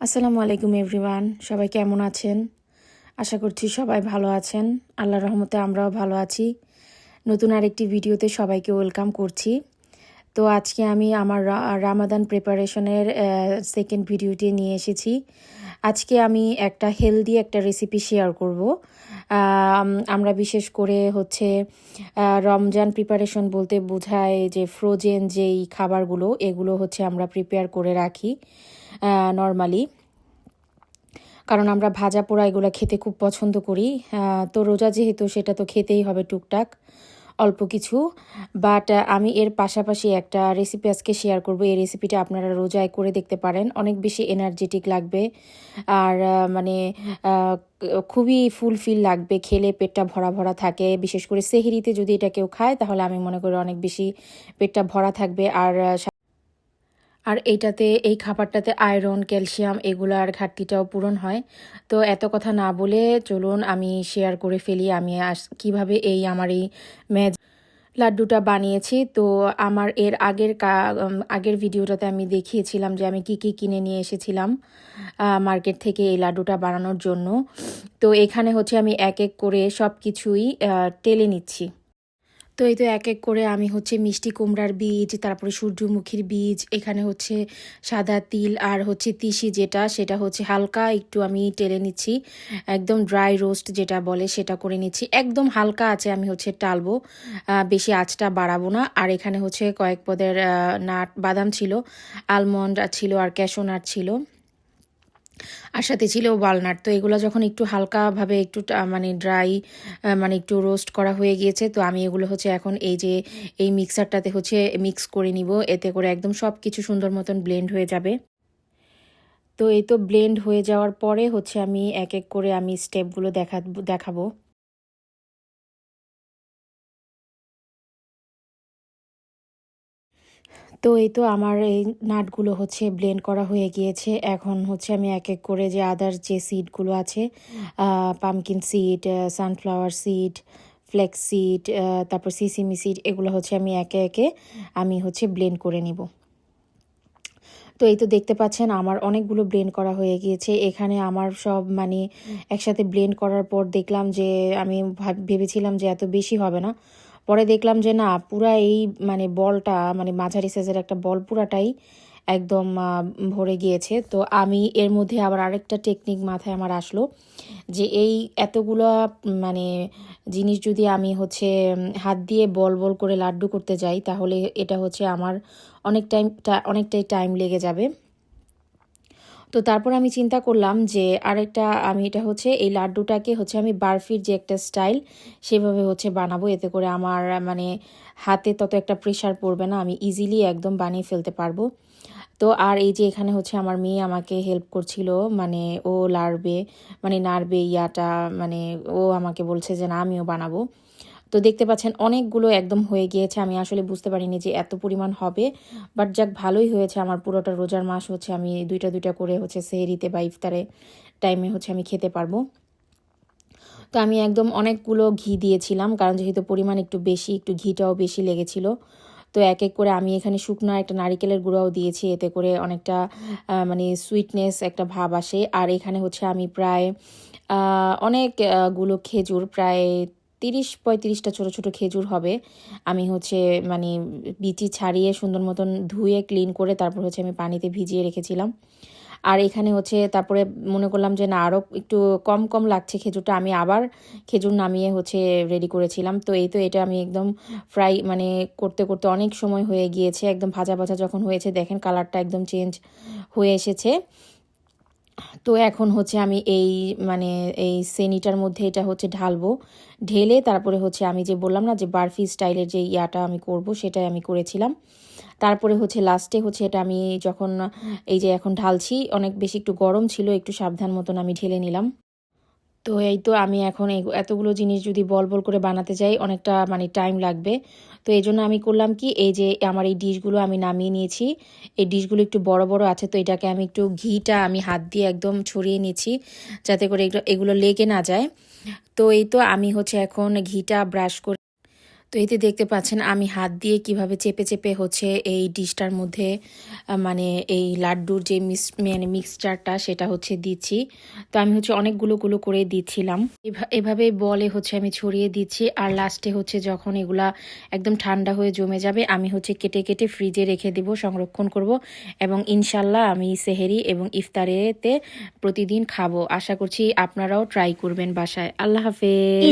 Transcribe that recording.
আসসালামু আলাইকুম এভরিওয়ান, সবাই কেমন আছেন? আশা করছি সবাই ভালো আছেন। আল্লাহর রহমতে আমরাও ভালো আছি। নতুন আরেকটি ভিডিওতে সবাইকে ওয়েলকাম করছি। তো আজকে আমি আমার রামাদান প্রিপারেশনের সেকেন্ড ভিডিওটি নিয়ে এসেছি। আজকে আমি একটা হেলদি একটা রেসিপি শেয়ার করব। আমরা বিশেষ করে হচ্ছে রমজান প্রিপারেশন বলতে বোঝায় যে ফ্রোজেন যেই খাবারগুলো এগুলো হচ্ছে আমরা প্রিপেয়ার করে রাখি নর্মালি, কারণ আমরা ভাজা পোড়া এগুলো খেতে খুব পছন্দ করি। তো রোজা যেহেতু সেটা তো খেতেই হবে টুকটাক অল্প কিছু। বাট আমি এর পাশাপাশি একটা রেসিপি আজকে শেয়ার করব। এই রেসিপিটা আপনারা রোজায় করে দেখতে পারেন, অনেক বেশি এনার্জেটিক লাগবে আর খুবই ফুলফিল লাগবে, খেলে পেটটা ভরা ভরা থাকে। বিশেষ করে সেহরিতে যদি এটা কেউ খায় তাহলে আমি মনে করি অনেক বেশি পেটটা ভরা থাকবে। আর এইটাতে এই খাবারটাতে আয়রন ক্যালসিয়াম এগুলার ঘাটতিটাও পূরণ হয়। তো এত কথা না বলে চলুন আমি শেয়ার করে ফেলি আমি কিভাবে আমার এই লাড্ডুটা বানিয়েছি। তো আমার এর আগের ভিডিওটাতে আমি দেখিয়েছিলাম যে আমি কি কি কিনে নিয়ে এসেছিলাম মার্কেট থেকে এই লাড্ডুটা বানানোর জন্য। তো এখানে হচ্ছে আমি এক এক করে সব কিছুই টেলে নিচ্ছি। তো এই তো এক এক করে আমি হচ্ছে মিষ্টি কুমড়ার বীজ, তারপরে সূর্যমুখীর বীজ, এখানে হচ্ছে সাদা তিল আর হচ্ছে তিসি সেটা হচ্ছে হালকা একটু আমি টেলে নিচ্ছি, একদম ড্রাই রোস্ট যেটা বলে সেটা করে নিচ্ছি। একদম হালকা আছে আমি হচ্ছে টালবো, বেশি আঁচটা বাড়াবো না। আর এখানে হচ্ছে কয়েক পদের বাদাম ছিল, আলমন্ড ছিল আর ক্যাশো নাট ছিল, আর সাথে ছিল ওয়ালনাট। তো এগুলো যখন একটু হালকাভাবে একটু মানে ড্রাই মানে একটু রোস্ট করা হয়ে গিয়েছে, তো আমি এগুলো হচ্ছে এখন এই মিক্সারটাতে হচ্ছে মিক্স করে নিব। এতে করে একদম সব কিছু সুন্দর মতন ব্লেন্ড হয়ে যাবে। তো এই তো ব্লেন্ড হয়ে যাওয়ার পরে হচ্ছে আমি এক এক করে আমি স্টেপগুলো দেখাবো। তো এই তো আমার এই নাটগুলো হচ্ছে ব্লেন্ড করা হয়ে গিয়েছে। এখন হচ্ছে আমি এক এক করে যে আদার্স যে সিডগুলো আছে, pumpkin seed, sunflower seed, flakes seed, তারপর সিসিমি সিড, এগুলো হচ্ছে আমি একে একে আমি হচ্ছে ব্লেন্ড করে নিব। তো এই তো দেখতে পাচ্ছেন আমার অনেকগুলো ব্লেন্ড করা হয়ে গিয়েছে। এখানে আমার সব মানে একসাথে ব্লেন্ড করার পর দেখলাম যে আমি ভেবেছিলাম যে এত বেশি হবে না, পরে দেখলাম যে না, পুরা এই মানে বলটা মানে মাঝারি সাইজের একটা বল পুরাটাই একদম ভরে গিয়েছে। তো আমি এর মধ্যে আবার আরেকটা টেকনিক মাথায় আমার আসলো যে এই এতগুলো মানে জিনিস যদি আমি হচ্ছে হাত দিয়ে বল বল করে লাড্ডু করতে যাই তাহলে এটা হচ্ছে আমার অনেকটাই টাইম লেগে যাবে। তো তারপর আমি চিন্তা করলাম যে আমি এটা হচ্ছে এই লাড্ডুটাকে হচ্ছে আমি বারফির যে একটা স্টাইল সেভাবে হচ্ছে বানাবো। এতে করে আমার মানে হাতে তত একটা প্রেশার পড়বে না, আমি ইজিলি একদম বানিয়ে ফেলতে পারবো। তো আর এই যে এখানে হচ্ছে আমার মেয়ে আমাকে হেল্প করছিল, মানে ও নাড়বে মানে ও আমাকে বলছে যে না আমিও বানাবো। তো দেখতে পাচ্ছেন অনেকগুলো একদম হয়ে গিয়েছে, আমি আসলে বুঝতে পারিনি যে এত পরিমাণ হবে। বাট যাক, ভালোই হয়েছে। আমার পুরোটা রোজার মাস হচ্ছে আমি দুইটা দুইটা করে হচ্ছে সেহরিতে বা ইফতারে টাইমে হচ্ছে আমি খেতে পারবো। তো আমি একদম অনেকগুলো ঘি দিয়েছিলাম, কারণ যেহেতু পরিমাণ একটু বেশি, একটু ঘিটাও বেশি লেগেছিল। তো এক এক করে আমি এখানে শুকনো একটা নারিকেলের গুঁড়াও দিয়েছি, এতে করে অনেকটা মানে সুইটনেস একটা ভাব আসে। আর এখানে হচ্ছে আমি প্রায় অনেকগুলো খেজুর, প্রায় 30-35টা ছোটো ছোটো খেজুর হবে, আমি হচ্ছে মানে বিচি ছাড়িয়ে সুন্দর মতন ধুয়ে ক্লিন করে তারপর হচ্ছে আমি পানিতে ভিজিয়ে রেখেছিলাম। আর এখানে হচ্ছে তারপরে মনে করলাম যে না, আরও একটু কম কম লাগছে খেজুরটা, আমি আবার খেজুর নামিয়ে হচ্ছে রেডি করেছিলাম। তো এই তো এটা আমি একদম ফ্রাই মানে করতে করতে অনেক সময় হয়ে গিয়েছে, একদম ভাজা ভাজা যখন হয়েছে দেখেন কালারটা একদম চেঞ্জ হয়ে এসেছে। তো এখন হচ্ছে আমি মানে এই সেনিটার মধ্যে এটা হচ্ছে ঢালবো, ঢেলে তারপরে হচ্ছে আমি যে বললাম না যে বারফি স্টাইলের যে আমি করব সেটাই আমি করেছিলাম। তারপরে হচ্ছে লাস্টে হচ্ছে এটা আমি যখন এই যে এখন ঢালছি, অনেক বেশি একটু গরম ছিল, একটু সাবধান মতন আমি ঢেলে নিলাম। তো এই তো আমি এখন এতগুলো জিনিস যদি বল বল করে বানাতে যাই অনেকটা মানে টাইম লাগবে। তো এই জন্য আমি করলাম কি, এই যে আমার এই ডিশগুলো আমি নামিয়ে নিয়েছি, এই ডিশগুলো একটু বড় বড় আছে, তো এটাকে আমি একটু ঘিটা আমি হাত দিয়ে একদম ছড়িয়ে নিয়েছি যাতে করে এগুলো লেগে না যায়। তো এই তো আমি হচ্ছে এখন ঘিটা ব্রাশ করে তো এই যে দেখতে পাচ্ছেন আমি হাত দিয়ে কিভাবে চেপে চেপে হচ্ছে এই ডিশটার মধ্যে মানে এই লাড্ডুর যে মানে মিক্সচারটা সেটা হচ্ছে দিচ্ছি। তো আমি হচ্ছে অনেকগুলো করে দিচ্ছিলাম, এভাবে বলে হচ্ছে আমি ছড়িয়ে দিচ্ছি। আর লাস্টে হচ্ছে যখন এগুলা একদম ঠান্ডা হয়ে জমে যাবে আমি হচ্ছে কেটে কেটে ফ্রিজে রেখে দিব, সংরক্ষণ করব এবং ইনশাল্লাহ আমি সেহেরি এবং ইফতারেতে প্রতিদিন খাবো। আশা করছি আপনারাও ট্রাই করবেন বাসায়। আল্লাহ হাফেজ।